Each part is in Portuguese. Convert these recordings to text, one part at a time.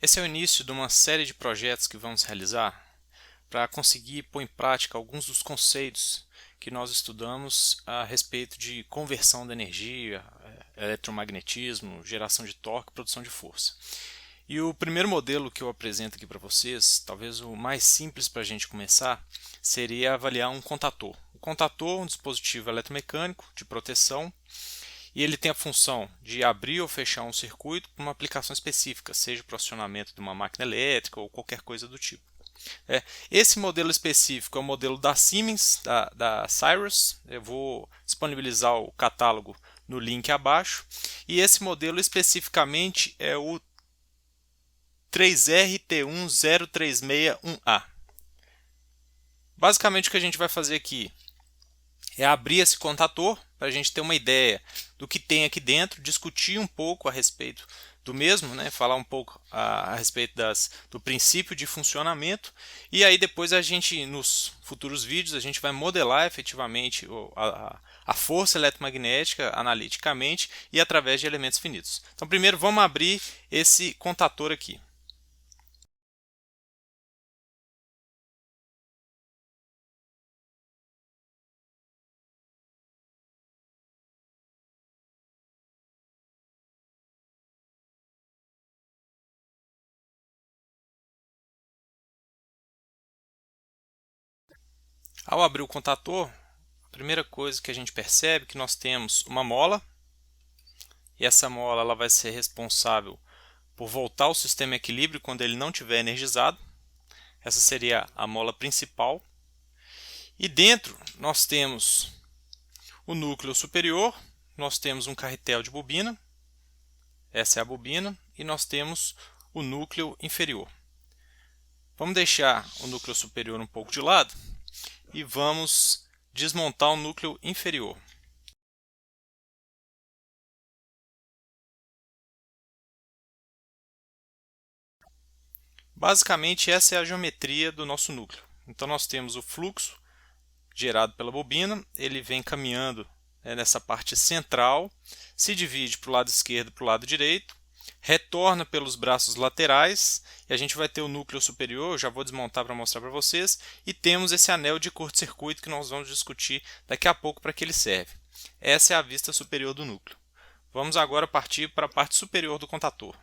Esse é o início de uma série de projetos que vamos realizar para conseguir pôr em prática alguns dos conceitos que nós estudamos a respeito de conversão de energia, eletromagnetismo, geração de torque, produção de força. E o primeiro modelo que eu apresento aqui para vocês, talvez o mais simples para a gente começar, seria avaliar um contator. O contator é um dispositivo eletromecânico de proteção e ele tem a função de abrir ou fechar um circuito para uma aplicação específica, seja para o acionamento de uma máquina elétrica ou qualquer coisa do tipo. Esse modelo específico é o modelo da Siemens, da Cyrus. Eu vou disponibilizar o catálogo no link abaixo. E esse modelo especificamente é o 3RT10361A. Basicamente o que a gente vai fazer aqui é abrir esse contator para a gente ter uma ideia do que tem aqui dentro, discutir um pouco a respeito do mesmo, né? Falar um pouco a respeito do princípio de funcionamento, e aí depois a gente, nos futuros vídeos, a gente vai modelar efetivamente a força eletromagnética analiticamente e através de elementos finitos. Então primeiro vamos abrir esse contator aqui. Ao abrir o contator, a primeira coisa que a gente percebe é que nós temos uma mola, e essa mola ela vai ser responsável por voltar o sistema em equilíbrio quando ele não estiver energizado. Essa seria a mola principal. E dentro nós temos o núcleo superior, nós temos um carretel de bobina, essa é a bobina, e nós temos o núcleo inferior. Vamos deixar o núcleo superior um pouco de lado e vamos desmontar o núcleo inferior. Basicamente essa é a geometria do nosso núcleo. Então nós temos o fluxo gerado pela bobina, ele vem caminhando nessa parte central, se divide para o lado esquerdo e para o lado direito, retorna pelos braços laterais, e a gente vai ter o núcleo superior, eu já vou desmontar para mostrar para vocês, e temos esse anel de curto-circuito que nós vamos discutir daqui a pouco para que ele serve. Essa é a vista superior do núcleo. Vamos agora partir para a parte superior do contator.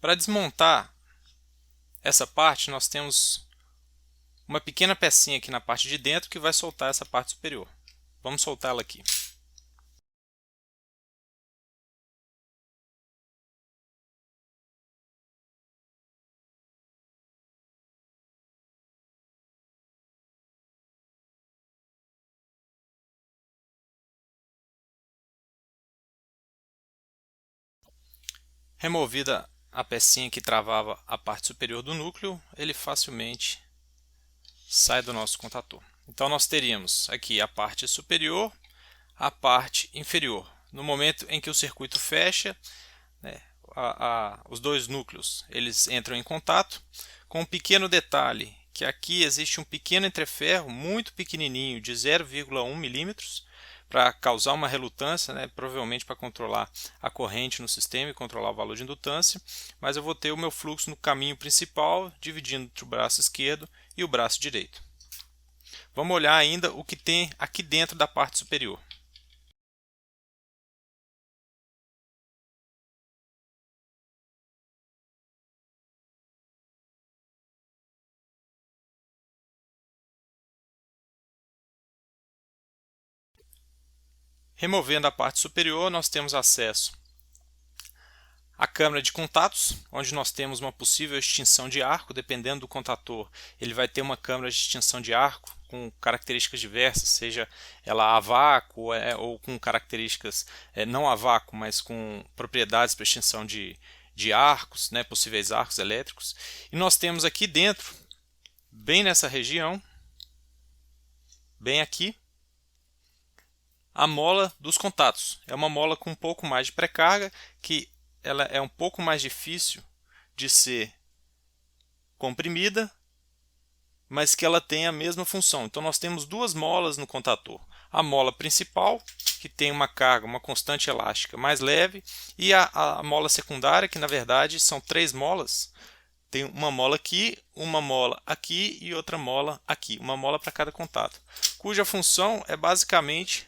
Para desmontar essa parte, nós temos uma pequena pecinha aqui na parte de dentro que vai soltar essa parte superior. Vamos soltá-la aqui. Removida a pecinha que travava a parte superior do núcleo, ele facilmente sai do nosso contator. Então nós teríamos aqui a parte superior, a parte inferior. No momento em que o circuito fecha, né, os dois núcleos eles entram em contato, com um pequeno detalhe, que aqui existe um pequeno entreferro muito pequenininho de 0,1 milímetros, para causar uma relutância, né, provavelmente para controlar a corrente no sistema e controlar o valor de indutância, mas eu vou ter o meu fluxo no caminho principal, dividindo entre o braço esquerdo e o braço direito. Vamos olhar ainda o que tem aqui dentro da parte superior. Removendo a parte superior, nós temos acesso à câmara de contatos, onde nós temos uma possível extinção de arco. Dependendo do contator, ele vai ter uma câmara de extinção de arco com características diversas, seja ela a vácuo ou com características não a vácuo, mas com propriedades para extinção de arcos, né, possíveis arcos elétricos. E nós temos aqui dentro, bem nessa região, bem aqui, a mola dos contatos. É uma mola com um pouco mais de pré-carga, que ela é um pouco mais difícil de ser comprimida, mas que ela tem a mesma função. Então nós temos duas molas no contator. a mola principal, que tem uma carga, uma constante elástica mais leve, e a mola secundária, que na verdade são 3 molas. Tem uma mola aqui e outra mola aqui, uma mola para cada contato, cuja função é basicamente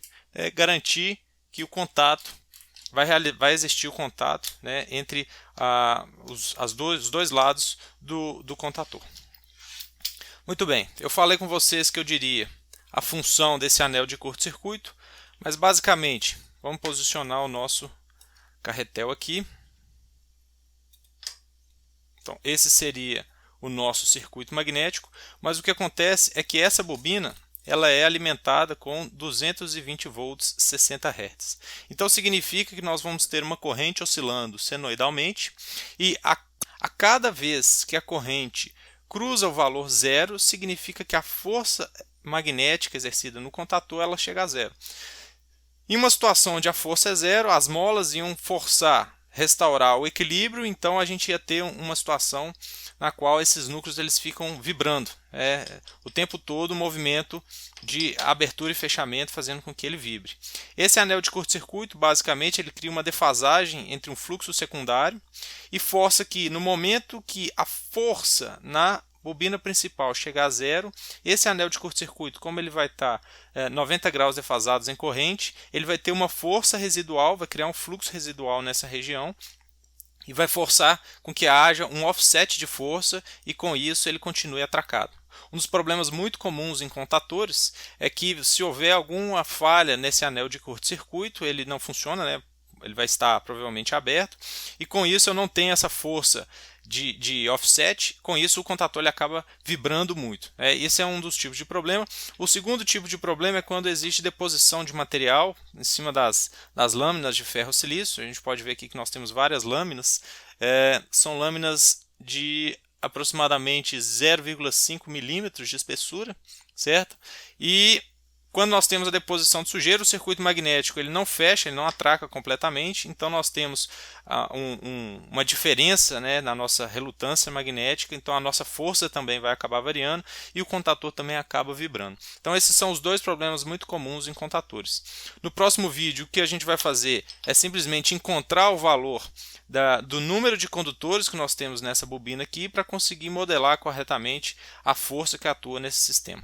garantir que o contato vai existir o contato, né, entre os dois lados do contator. Muito bem, eu falei com vocês que eu diria a função desse anel de curto-circuito, mas basicamente vamos posicionar o nosso carretel aqui. Então, esse seria o nosso circuito magnético, mas o que acontece é que essa bobina ela é alimentada com 220 volts 60 Hz. Então significa que nós vamos ter uma corrente oscilando senoidalmente e a cada vez que a corrente cruza o valor zero, significa que a força magnética exercida no contator ela chega a zero. Em uma situação onde a força é zero, as molas iam restaurar o equilíbrio, então a gente ia ter uma situação na qual esses núcleos eles ficam vibrando. O tempo todo o movimento de abertura e fechamento fazendo com que ele vibre. Esse anel de curto-circuito, basicamente, ele cria uma defasagem entre um fluxo secundário e força que, no momento que a força na bobina principal chegar a zero, esse anel de curto-circuito, como ele vai estar 90 graus defasados em corrente, ele vai ter uma força residual, vai criar um fluxo residual nessa região e vai forçar com que haja um offset de força e com isso ele continue atracado. Um dos problemas muito comuns em contatores é que se houver alguma falha nesse anel de curto-circuito, ele não funciona, né? Ele vai estar provavelmente aberto e com isso eu não tenho essa força de offset, com isso o contator ele acaba vibrando muito. Esse é um dos tipos de problema. O segundo tipo de problema é quando existe deposição de material em cima das lâminas de ferro-silício. A gente pode ver aqui que nós temos várias lâminas, são lâminas de aproximadamente 0,5 milímetros de espessura, certo? E quando nós temos a deposição de sujeira, o circuito magnético ele não fecha, ele não atraca completamente, então nós temos uma diferença, né, na nossa relutância magnética, então a nossa força também vai acabar variando e o contator também acaba vibrando. Então esses são os dois problemas muito comuns em contatores. No próximo vídeo o que a gente vai fazer é simplesmente encontrar o valor do número de condutores que nós temos nessa bobina aqui para conseguir modelar corretamente a força que atua nesse sistema.